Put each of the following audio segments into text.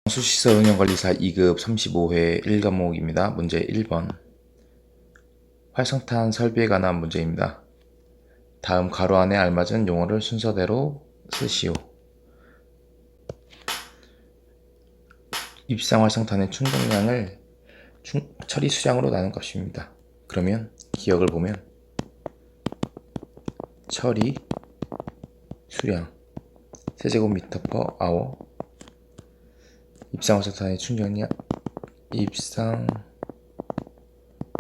수시설 운영관리사 2급 35회 1과목입니다. 문제 1번. 활성탄 설비에 관한 문제입니다. 다음 가로 안에 알맞은 용어를 순서대로 쓰시오. 입상 활성탄의 충족량을 처리 수량으로 나눈 값입니다. 그러면 기억을 보면 처리 수량 세제곱미터 퍼 아워, 입상 활성탄의 충족량, 입상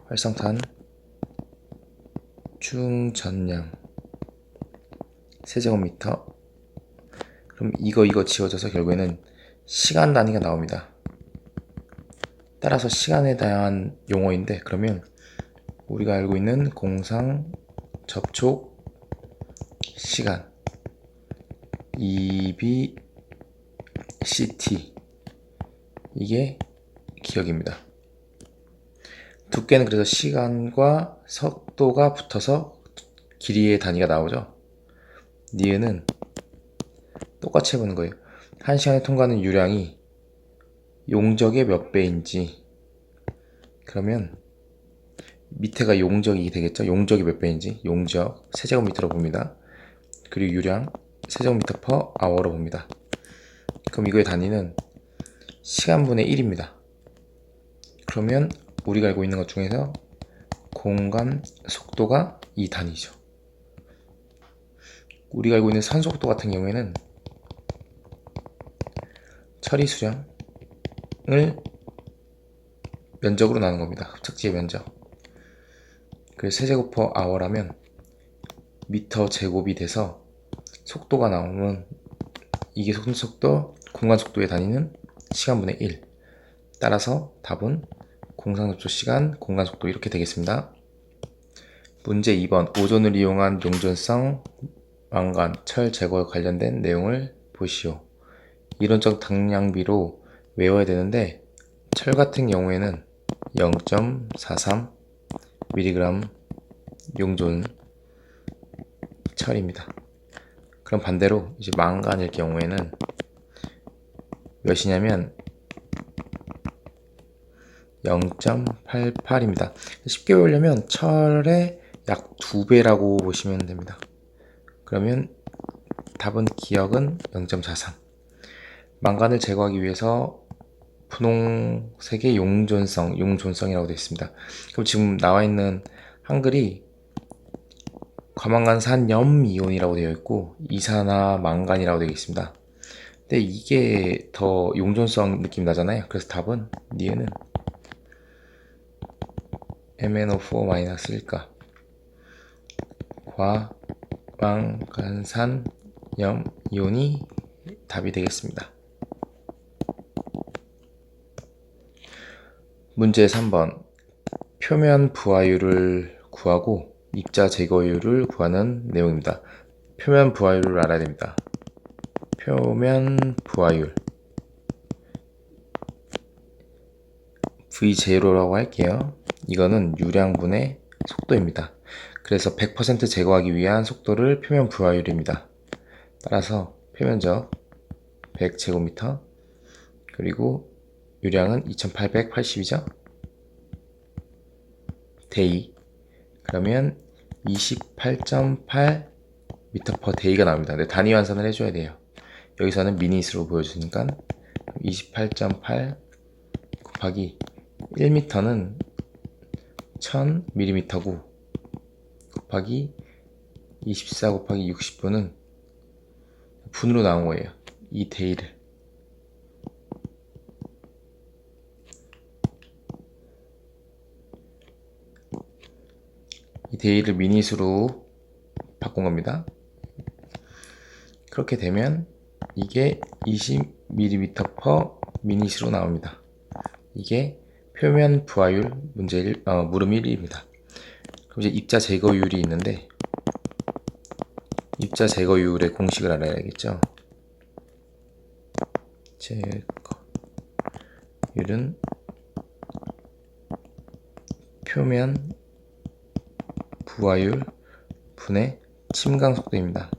활성탄 충전량 세제곱미터. 그럼 이거 지워져서 결국에는 시간 단위가 나옵니다. 따라서 시간에 대한 용어인데, 그러면 우리가 알고 있는 공상 접촉 시간 EBCT, 이게 기억입니다. 두께는 그래서 시간과 속도가 붙어서 길이의 단위가 나오죠. 니은은 똑같이 해보는 거예요. 1시간에 통과하는 유량이 용적의 몇 배인지, 그러면 밑에가 용적이 되겠죠. 용적이 몇 배인지, 용적 세제곱미터로 봅니다. 그리고 유량 세제곱미터 퍼 아워로 봅니다. 그럼 이거의 단위는 시간분의 1입니다. 그러면 우리가 알고 있는 것 중에서 공간 속도가 이 단위죠. 우리가 알고 있는 산속도 같은 경우에는 처리 수량을 면적으로 나눈 겁니다. 흡착지의 면적. 그래서 세제곱 퍼 아워라면 미터 제곱이 돼서 속도가 나오면 이게 속도, 공간 속도의 단위는 시간분의 1. 따라서 답은 공상접촉 시간, 공간 속도 이렇게 되겠습니다. 문제 2번. 오존을 이용한 용존성 망간, 철 제거에 관련된 내용을 보시오. 이론적 당량비로 외워야 되는데, 철 같은 경우에는 0.43mg 용존 철입니다. 그럼 반대로 이제 망간일 경우에는 몇이냐면 0.88입니다. 쉽게 보려면 철의 약 2배라고 보시면 됩니다. 그러면 답은 기억은 0.43. 망간을 제거하기 위해서 분홍색의 용존성이라고 되어 있습니다. 그럼 지금 나와 있는 한글이 과망간산 이온이라고 되어 있고 이산화망간이라고 되어 있습니다. 근데 이게 더 용존성 느낌 나잖아요. 그래서 답은 니은은 MnO4-1가 과망간산 이온이 답이 되겠습니다. 문제 3번. 표면 부하율을 구하고 입자 제거율을 구하는 내용입니다. 표면 부하율을 알아야 됩니다. 표면 부하율 V0라고 할게요. 이거는 유량분의 속도입니다. 그래서 100% 제거하기 위한 속도를 표면 부하율입니다. 따라서 표면적 100제곱미터, 그리고 유량은 2880이죠. 데이, 그러면 28.8 미터 퍼 데이가 나옵니다. 근데 단위 환산을 해줘야 돼요. 여기서는 미닛으로 보여주니까 28.8 곱하기 1m는 1000mm고 곱하기 24 곱하기 60분은 분으로 나온 거예요. 이 데이를. 이 데이를 미닛으로 바꾼 겁니다. 그렇게 되면 이게 20mm 퍼 미닛으로 나옵니다. 이게 표면 부하율 문제 물음 1입니다. 그럼 이제 입자 제거율이 있는데, 입자 제거율의 공식을 알아야겠죠. 제거율은 표면 부하율 분의 침강 속도입니다.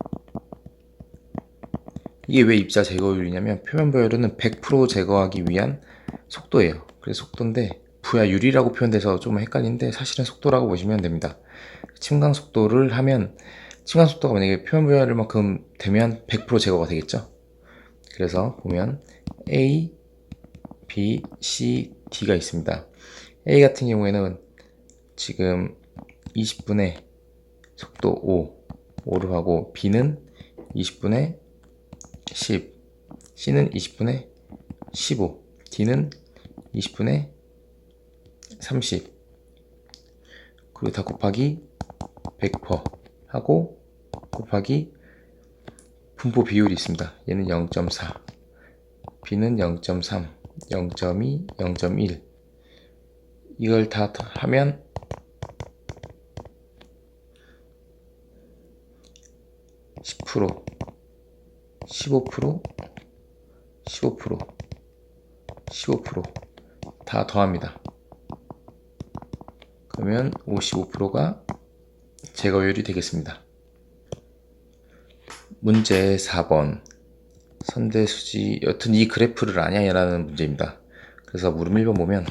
이게 왜 입자 제거율이냐면 표면 부하율은 100% 제거하기 위한 속도예요. 그래서 속도인데 부하율이라고 표현돼서 좀 헷갈리는데 사실은 속도라고 보시면 됩니다. 침강 속도를 하면 침강 속도가 만약에 표면 부하율만큼 되면 100% 제거가 되겠죠. 그래서 보면 A, B, C, D가 있습니다. A 같은 경우에는 지금 20분에 속도 5로 하고 B는 20분에 10, C는 20분에 15, D는 20분에 30. 그리고 다 곱하기 100% 하고 곱하기 분포 비율이 있습니다. 얘는 0.4, B는 0.3, 0.2, 0.1. 이걸 다 하면 10%, 15%, 15%, 15%다 더합니다. 그러면 55%가 제거율이 되겠습니다. 문제 4번. 선대수지, 여튼 이 그래프를 아냐라는 문제입니다. 그래서 물음 1번 보면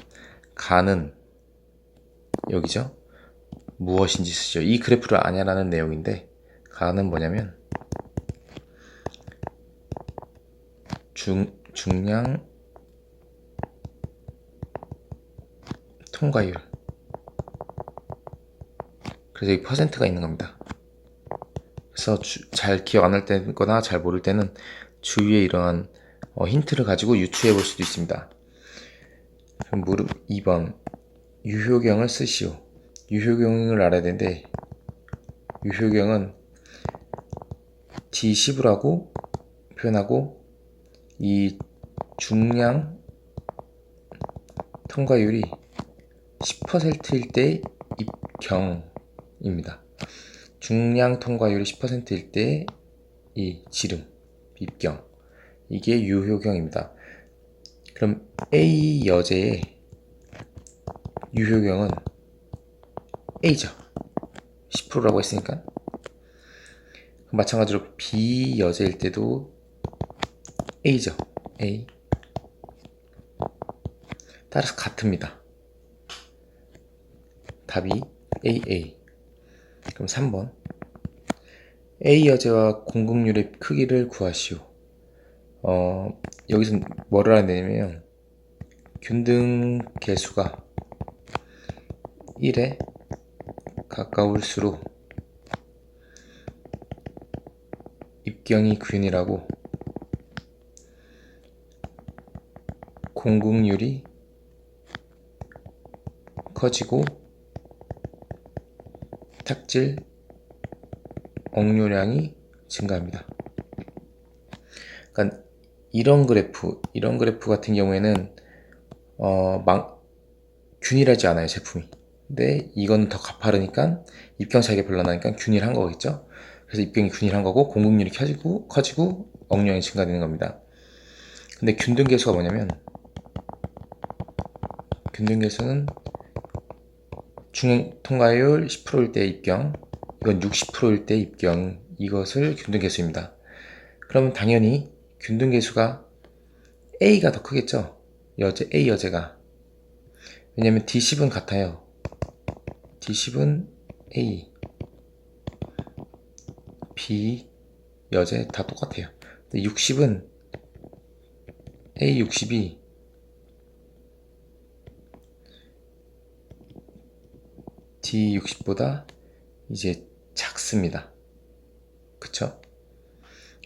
가는 여기죠. 무엇인지 쓰죠. 이 그래프를 아냐라는 내용인데 가는 뭐냐면 중량 통과율. 그래서 이 퍼센트가 있는 겁니다. 그래서 잘 기억 안 할 때거나 잘 모를 때는 주위에 이러한 힌트를 가지고 유추해 볼 수도 있습니다. 그럼 물음 2번 유효경을 쓰시오. 유효경을 알아야 되는데 유효경은 D10이라고 표현하고 이 중량 통과율이 10%일 때 입경입니다. 중량 통과율이 10%일 때 이 지름, 입경, 이게 유효경입니다. 그럼 A 여제의 유효경은 A죠. 10%라고 했으니까. 마찬가지로 B 여제일 때도 A죠. A. 따라서 같습니다. 답이 AA. 그럼 3번. A 여제와 공극률의 크기를 구하시오. 여기서 뭐를 알아야 되냐면 균등 개수가 1에 가까울수록 입경이 균일하고 공극률이 커지고 탁질 억류량이 증가합니다. 그러니까 이런 그래프 같은 경우에는 균일하지 않아요, 제품이. 근데 이건 더 가파르니까 입경 차이가 별로 나니까 균일한 거겠죠. 그래서 입경이 균일한 거고 공급률이 커지고 억류량이 증가되는 겁니다. 근데 균등계수가 뭐냐면 균등계수는 중량 통과율 10%일 때 입경, 이건 60%일 때 입경, 이것을 균등계수입니다. 그러면 당연히 균등계수가 A가 더 크겠죠. A 여제가. 왜냐면 D10은 같아요. D10은 A, B 여제 다 똑같아요. 근데 60은 A60이 D60보다 이제 작습니다. 그쵸?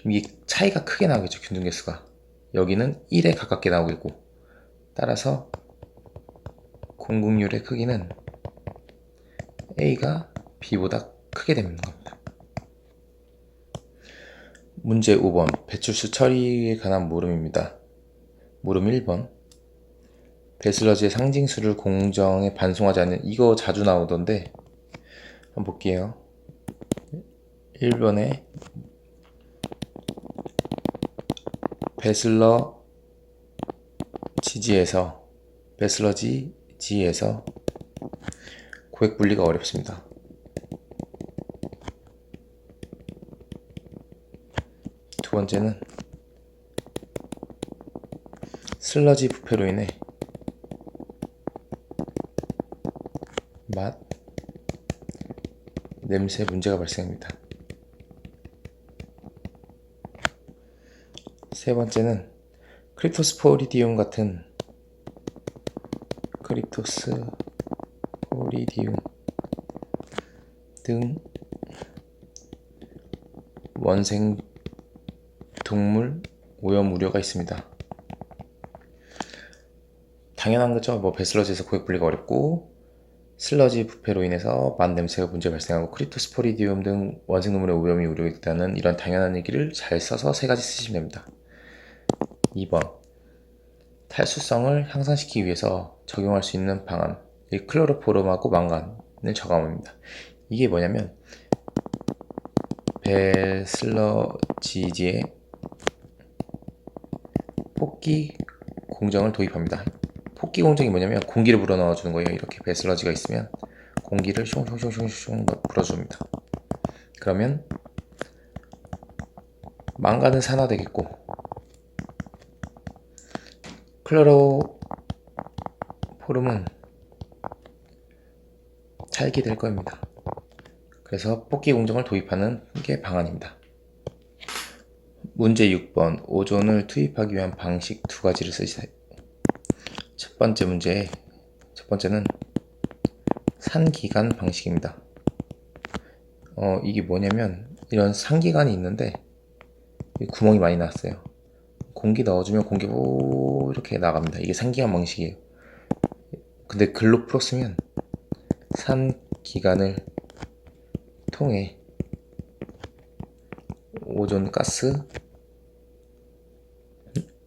이게 차이가 크게 나오겠죠, 균등계수가. 여기는 1에 가깝게 나오겠고, 따라서 공극률의 크기는 A가 B보다 크게 되는 겁니다. 문제 5번 배출수 처리에 관한 물음입니다. 물음 1번 배슬러지의 상징수를 공정에 반송하지 않는, 이거 자주 나오던데 한번 볼게요. 1번에 배슬러지 지에서 고액 분리가 어렵습니다. 두 번째는 슬러지 부패로 인해 맛, 냄새 문제가 발생합니다. 세 번째는 크립토스포리디움 같은 크립토스포리디움 등 원생 동물 오염 우려가 있습니다. 당연한 거죠. 뭐 배슬러지에서 고액 분리가 어렵고 슬러지 부패로 인해서 맛 냄새가 문제 발생하고 크립토스포리디움 등 원생동물의 오염이 우려있다는 이런 당연한 얘기를 잘 써서 세 가지 쓰시면 됩니다. 2번 탈수성을 향상시키기 위해서 적용할 수 있는 방안, 이 클로로포름하고 망간을 적용합니다. 이게 뭐냐면 배슬러지지에 뽑기 공정을 도입합니다. 뽑기 공정이 뭐냐면 공기를 불어넣어 주는 거예요. 이렇게 배슬러지가 있으면 공기를 슝슝슝슝슝 불어줍니다. 그러면 망간은 산화되겠고 클로로포름은 찰게 될 겁니다. 그래서 뽑기 공정을 도입하는 게 방안입니다. 문제 6번 오존을 투입하기 위한 방식 두 가지를 쓰시세요. 첫 번째는 산기간 방식입니다. 이게 뭐냐면 이런 산기간이 있는데 구멍이 많이 났어요. 공기 넣어주면 공기 이렇게 나갑니다. 이게 산기간 방식이에요. 근데 글로 풀었으면 산기간을 통해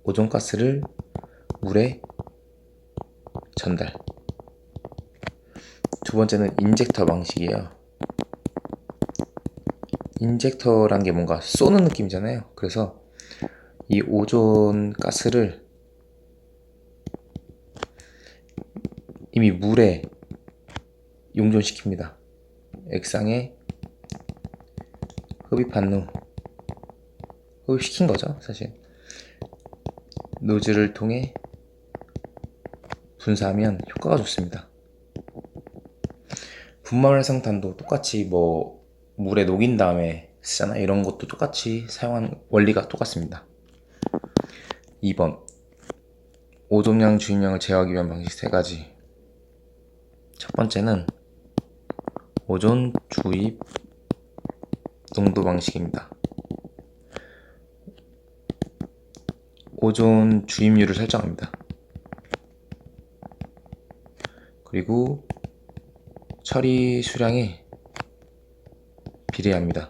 오존가스를 물에 전달. 두 번째는 인젝터 방식이에요. 인젝터란 게 뭔가 쏘는 느낌이잖아요. 그래서 이 오존가스를 이미 물에 용존시킵니다. 액상에 흡입한 후 흡입시킨 거죠, 사실. 노즐을 통해 분사하면 효과가 좋습니다. 분말 활성탄도 똑같이 뭐 물에 녹인 다음에 쓰잖아요. 이런 것도 똑같이 사용한 원리가 똑같습니다. 2번 오존량 주입량을 제어하기 위한 방식 세 가지. 첫 번째는 오존 주입 농도 방식입니다. 오존 주입률을 설정합니다. 그리고 처리 수량에 비례합니다.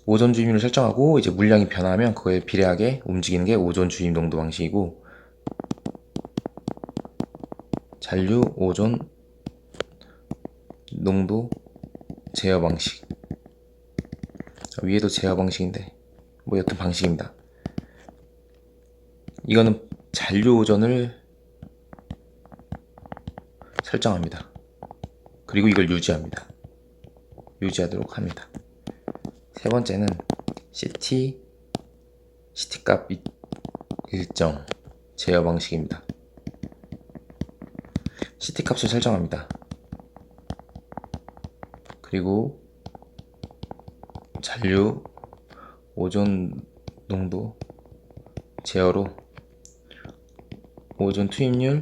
오존 주입률을 설정하고 이제 물량이 변하면 그거에 비례하게 움직이는 게 오존 주입 농도 방식이고, 잔류 오존 농도 제어 방식, 위에도 제어 방식인데 뭐 여튼 방식입니다. 이거는 잔류 오존을 설정합니다. 그리고 이걸 유지하도록 합니다. 세 번째는 CT 값 일정 제어 방식입니다. CT 값을 설정합니다. 그리고 잔류 오존 농도 제어로 오존 투입률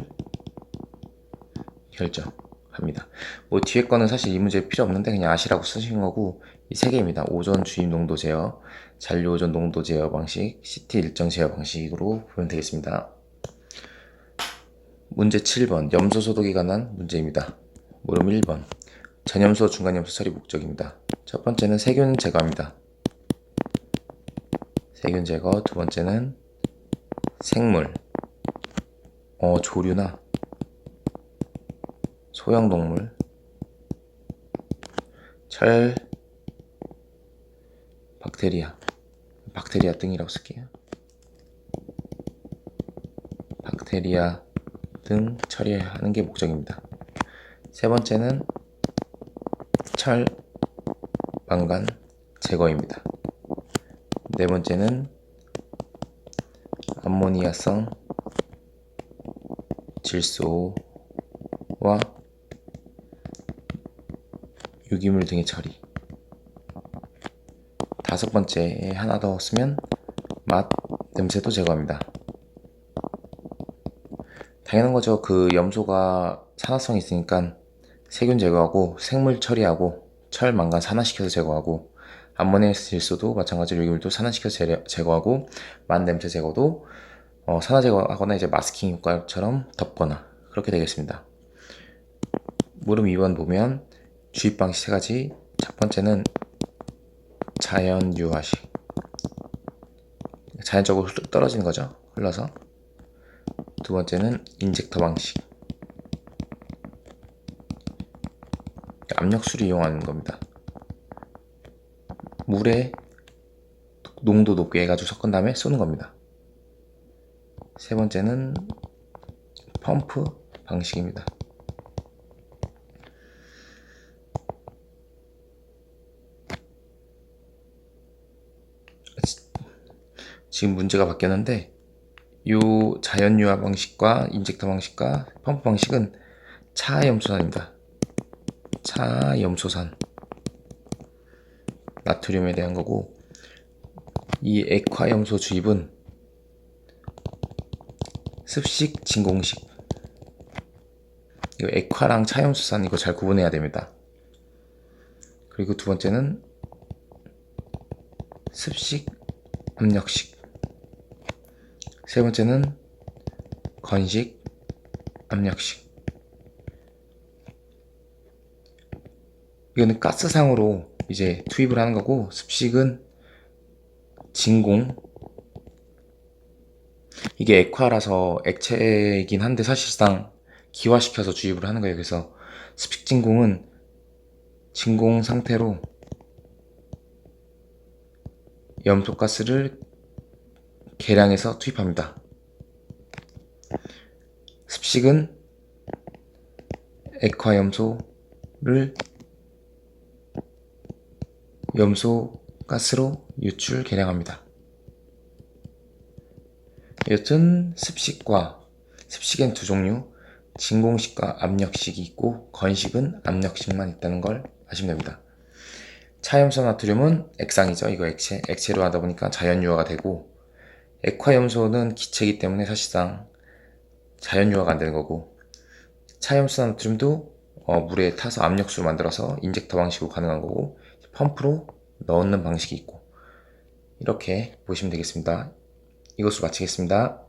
결정합니다. 뭐 뒤에 거는 사실 이 문제 필요 없는데 그냥 아시라고 쓰신 거고, 이 세 개입니다. 오존 주입 농도 제어, 잔류 오존 농도 제어 방식, CT 일정 제어 방식으로 보면 되겠습니다. 문제 7번 염소 소독에 관한 문제입니다. 물음 1번 전염소 중간염소 처리 목적입니다. 첫 번째는 세균 제거입니다. 세균 제거. 두 번째는 생물, 조류나 소형동물, 철, 박테리아 등이라고 쓸게요. 박테리아 등 처리하는 게 목적입니다. 세 번째는 철, 망간 제거입니다. 네 번째는 암모니아성 질소와 유기물 등의 처리. 다섯 번째에 하나 더 쓰면 맛, 냄새도 제거합니다. 당연한 거죠. 그 염소가 산화성이 있으니까 세균 제거하고 생물 처리하고 철, 망간 산화시켜서 제거하고 암모니아 질소도 마찬가지로 유기물도 산화시켜서 제거하고 맛, 냄새 제거도 산화 제거하거나 이제 마스킹 효과처럼 덮거나 그렇게 되겠습니다. 물음 2번 보면 주입 방식 세 가지. 첫 번째는 자연 유화식. 자연적으로 떨어지는 거죠. 흘러서. 두 번째는 인젝터 방식. 압력수를 이용하는 겁니다. 물에 농도 높게 해가지고 섞은 다음에 쏘는 겁니다. 세 번째는 펌프 방식입니다. 지금 문제가 바뀌었는데 이 자연유화 방식과 인젝터 방식과 펌프 방식은 차염소산입니다. 차염소산 나트륨에 대한 거고, 이 액화염소 주입은 습식, 진공식. 이거 액화랑 차염소산 이거 잘 구분해야 됩니다. 그리고 두 번째는 습식, 압력식. 세 번째는 건식, 압력식. 이거는 가스상으로 이제 투입을 하는 거고, 습식은 진공. 이게 액화라서 액체이긴 한데 사실상 기화시켜서 주입을 하는 거예요. 그래서 습식 진공은 진공 상태로 염소가스를 계량해서 투입합니다. 습식은 액화염소를 염소가스로 유출 계량합니다. 여튼 습식엔 두 종류, 진공식과 압력식이 있고 건식은 압력식만 있다는 걸 아시면 됩니다. 차염소 나트륨은 액상이죠. 이거 액체로 하다 보니까 자연유화가 되고, 액화염소는 기체이기 때문에 사실상 자연유화가 안 되는 거고, 차염소 나트륨도 물에 타서 압력수로 만들어서 인젝터 방식으로 가능한 거고, 펌프로 넣는 방식이 있고, 이렇게 보시면 되겠습니다. 이것으로 마치겠습니다.